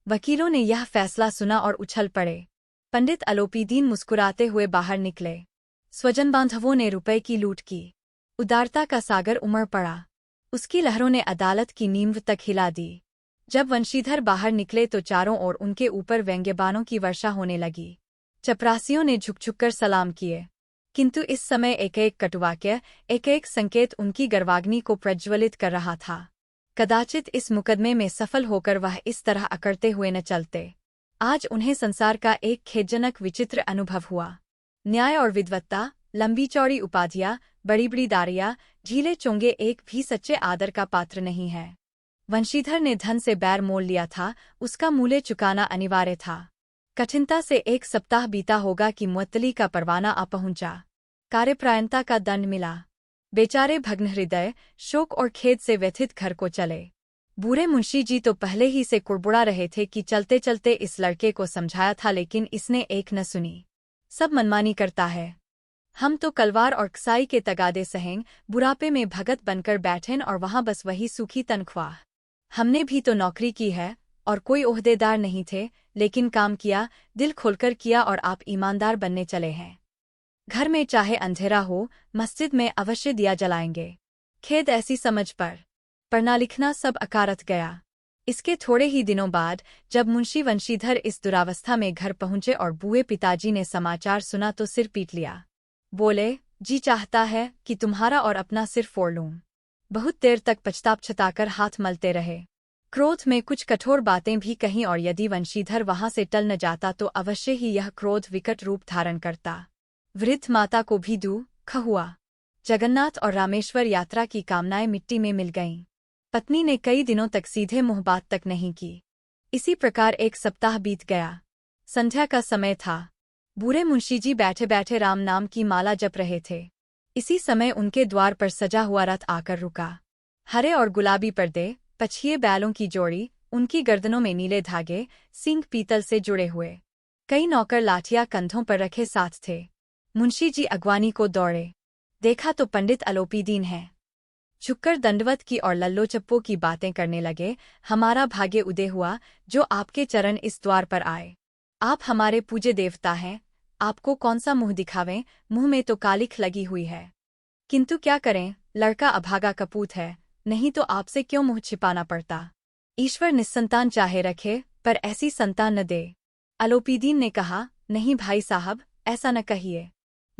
वकीलों ने यह फैसला सुना और उछल पड़े। पंडित अलोपीदीन मुस्कुराते हुए बाहर निकले। स्वजन बांधवों ने रुपए की लूट की। उदारता का सागर उमड़ पड़ा। उसकी लहरों ने अदालत की नींव तक हिला दी। जब वंशीधर बाहर निकले तो चारों ओर उनके ऊपर व्यंग्यबाणों की वर्षा होने लगी। चपरासियों ने झुक-झुक सलाम किए, किंतु इस समय एक-एक कटुवाक्य, एक-एक संकेत उनकी गर्वाग्नि को प्रज्वलित कर रहा था। कदाचित इस मुकदमे में सफल होकर वह इस तरह अकड़ते हुए न चलते। आज उन्हें संसार का एक खेदजनक विचित्र अनुभव हुआ। न्याय और विद्वत्ता, लंबी चौड़ी उपाधियां, बड़ी बड़ी दारियां, ढीले चोंगे एक भी सच्चे आदर का पात्र नहीं है। वंशीधर ने धन से बैर मोल लिया था, उसका मूल्य चुकाना अनिवार्य था। कठिनता से 1 सप्ताह बीता होगा कि मुअत्तली का परवाना आ पहुंचा। कार्यप्रायणता का दंड मिला। बेचारे भग्न हृदय, शोक और खेद से व्यथित घर को चले। बूढ़े मुंशी जी तो पहले ही से कुड़बुड़ा रहे थे कि चलते चलते इस लड़के को समझाया था, लेकिन इसने एक न सुनी। सब मनमानी करता है। हम तो कलवार और कसाई के तगादे सहेंग बुढ़ापे में भगत बनकर बैठें और वहां बस वही सूखी तनख्वाह। हमने भी तो नौकरी की है और कोई ओहदेदार नहीं थे, लेकिन काम किया, दिल खोलकर किया और आप ईमानदार बनने चले हैं। घर में चाहे अंधेरा हो, मस्जिद में अवश्य दिया जलाएंगे। खेद ऐसी समझ पर पढ़ना लिखना सब अकारत गया। इसके थोड़े ही दिनों बाद जब मुंशी वंशीधर इस दुरावस्था में घर पहुंचे और बूढ़े पिताजी ने समाचार सुना तो सिर पीट लिया। बोले, जी चाहता है कि तुम्हारा और अपना सिर फोड़ लूं। बहुत देर तक पछताकर हाथ मलते रहे। क्रोध में कुछ कठोर बातें भी कहीं और यदि वंशीधर वहां से टल न जाता तो अवश्य ही यह क्रोध विकट रूप धारण करता। वृद्ध माता को भी दुख हुआ। जगन्नाथ और रामेश्वर यात्रा की कामनाएं मिट्टी में मिल गईं। पत्नी ने कई दिनों तक सीधे मुंह बात तक नहीं की। इसी प्रकार 1 सप्ताह बीत गया। संध्या का समय था। बूढ़े मुंशी जी बैठे बैठे राम नाम की माला जप रहे थे। इसी समय उनके द्वार पर सजा हुआ रथ आकर रुका। हरे और गुलाबी पर्दे, पछिए बैलों की जोड़ी, उनकी गर्दनों में नीले धागे, सींग पीतल से जुड़े हुए। कई नौकर लाठियां कंधों पर रखे साथ थे। मुंशी जी अगवानी को दौड़े। देखा तो पंडित अलोपीदीन है। झुककर दंडवत की और लल्लो-चप्पो की बातें करने लगे। हमारा भाग्य उदय हुआ जो आपके चरण इस द्वार पर आए। आप हमारे पूज्य देवता हैं। आपको कौन सा मुंह दिखावें, मुंह में तो कालिख लगी हुई है। किंतु क्या करें, लड़का अभागा कपूत है, नहीं तो आपसे क्यों मुंह छिपाना पड़ता। ईश्वर निस्संतान चाहे रखे, पर ऐसी संतान न दे। अलोपीदीन ने कहा, नहीं भाई साहब, ऐसा न कहिए।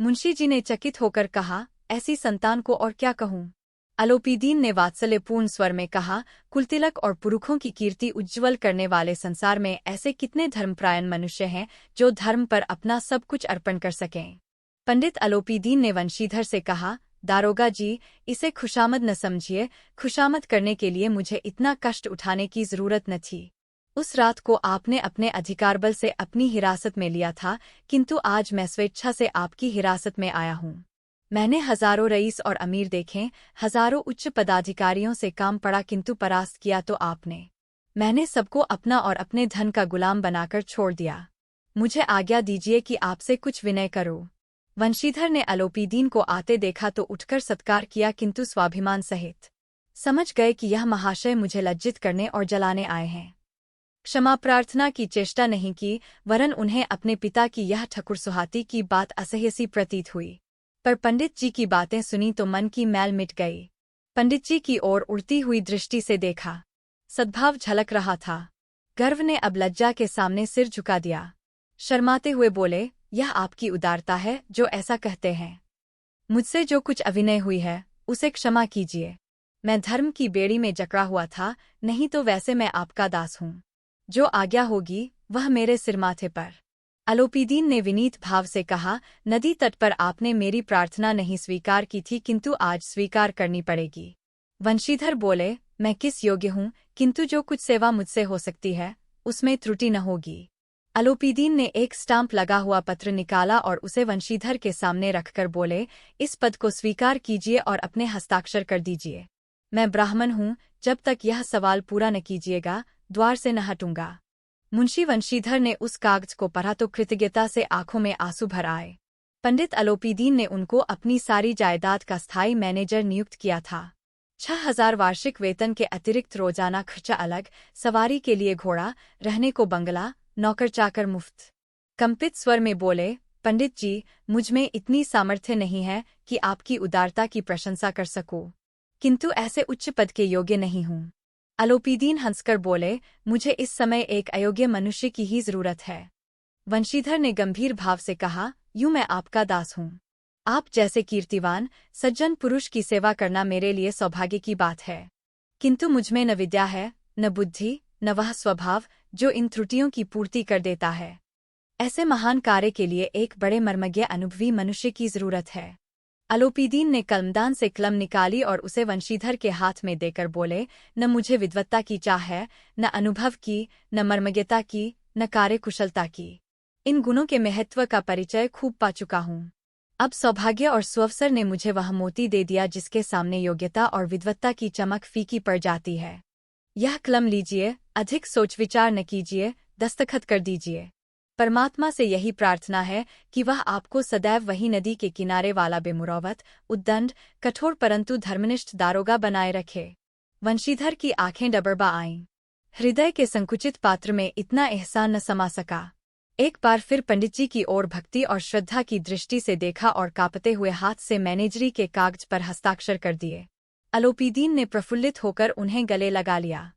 मुंशी जी ने चकित होकर कहा, ऐसी संतान को और क्या कहूँ। अलोपीदीन ने वात्सल्यपूर्ण स्वर में कहा, कुलतिलक और पुरुषों की कीर्ति उज्ज्वल करने वाले संसार में ऐसे कितने धर्मप्रायण मनुष्य हैं जो धर्म पर अपना सब कुछ अर्पण कर सकें। पंडित अलोपीदीन ने वंशीधर से कहा, दारोगा जी, इसे खुशामद न समझिए। खुशामद करने के लिए मुझे इतना कष्ट उठाने की जरूरत न थी। उस रात को आपने अपने अधिकारबल से अपनी हिरासत में लिया था, किंतु आज मैं स्वेच्छा से आपकी हिरासत में आया हूँ। मैंने हजारों रईस और अमीर देखे, हजारों उच्च पदाधिकारियों से काम पड़ा, किंतु परास्त किया तो आपने। मैंने सबको अपना और अपने धन का गुलाम बनाकर छोड़ दिया। मुझे आज्ञा दीजिए कि आपसे कुछ विनय करूं। वंशीधर ने अलोपीदीन को आते देखा तो उठकर सत्कार किया, किंतु स्वाभिमान सहित। समझ गए कि यह महाशय मुझे लज्जित करने और जलाने आए हैं। क्षमा प्रार्थना की चेष्टा नहीं की, वरन उन्हें अपने पिता की यह ठकुर सुहाती की बात असह्य सी प्रतीत हुई। पर पंडित जी की बातें सुनी तो मन की मैल मिट गई। पंडित जी की ओर उड़ती हुई दृष्टि से देखा। सद्भाव झलक रहा था। गर्व ने अब लज्जा के सामने सिर झुका दिया। शर्माते हुए बोले, यह आपकी उदारता है जो ऐसा कहते हैं। मुझसे जो कुछ अविनय हुई है उसे क्षमा कीजिए। मैं धर्म की बेड़ी में जकड़ा हुआ था, नहीं तो वैसे मैं आपका दास हूँ। जो आज्ञा होगी वह मेरे सिर माथे पर। अलोपीदीन ने विनीत भाव से कहा, नदी तट पर आपने मेरी प्रार्थना नहीं स्वीकार की थी, किंतु आज स्वीकार करनी पड़ेगी। वंशीधर बोले, मैं किस योग्य हूँ, किंतु जो कुछ सेवा मुझसे हो सकती है उसमें त्रुटि न होगी। अलोपीदीन ने एक स्टाम्प लगा हुआ पत्र निकाला और उसे वंशीधर के सामने रखकर बोले, इस पद को स्वीकार कीजिए और अपने हस्ताक्षर कर दीजिए। मैं ब्राह्मण हूँ, जब तक यह सवाल पूरा न कीजिएगा द्वार से न हटूंगा। मुंशी वंशीधर ने उस कागज को पढ़ा तो कृतज्ञता से आंखों में आंसू भर आए। पंडित अलोपीदीन ने उनको अपनी सारी जायदाद का स्थायी मैनेजर नियुक्त किया था। 6,000 वार्षिक वेतन के अतिरिक्त रोजाना खर्चा अलग, सवारी के लिए घोड़ा, रहने को बंगला, नौकर चाकर मुफ्त। कंपित स्वर में बोले, पंडित जी, मुझ में इतनी सामर्थ्य नहीं है कि आपकी उदारता की प्रशंसा कर सकूं, किंतु ऐसे उच्च पद के योग्य नहीं हूं। अलोपीदीन हंसकर बोले, मुझे इस समय एक अयोग्य मनुष्य की ही जरूरत है। वंशीधर ने गंभीर भाव से कहा, यूं मैं आपका दास हूं। आप जैसे कीर्तिवान, सज्जन पुरुष की सेवा करना मेरे लिए सौभाग्य की बात है, किंतु मुझमें न विद्या है, न बुद्धि, न वह स्वभाव जो इन त्रुटियों की पूर्ति कर देता है। ऐसे महान कार्य के लिए एक बड़े मर्मज्ञ अनुभवी मनुष्य की जरूरत है। अलोपीदीन ने कलमदान से कलम निकाली और उसे वंशीधर के हाथ में देकर बोले, न मुझे विद्वत्ता की चाह है, न अनुभव की, न मर्मज्ञता की, न कार्यकुशलता की। इन गुणों के महत्व का परिचय खूब पा चुका हूँ। अब सौभाग्य और सुअवसर ने मुझे वह मोती दे दिया जिसके सामने योग्यता और विद्वत्ता की चमक फीकी पड़ जाती है। यह कलम लीजिए, अधिक सोच विचार न कीजिए, दस्तखत कर दीजिए। परमात्मा से यही प्रार्थना है कि वह आपको सदैव वही नदी के किनारे वाला बेमुरौवत, उद्दंड, कठोर परंतु धर्मनिष्ठ दारोगा बनाए रखे। वंशीधर की आंखें डबरबा आईं। हृदय के संकुचित पात्र में इतना एहसान न समा सका। एक बार फिर पंडित जी की ओर भक्ति और श्रद्धा की दृष्टि से देखा और कांपते हुए हाथ से मैनेजरी के कागज पर हस्ताक्षर कर दिए। अलोपीदीन ने प्रफुल्लित होकर उन्हें गले लगा लिया।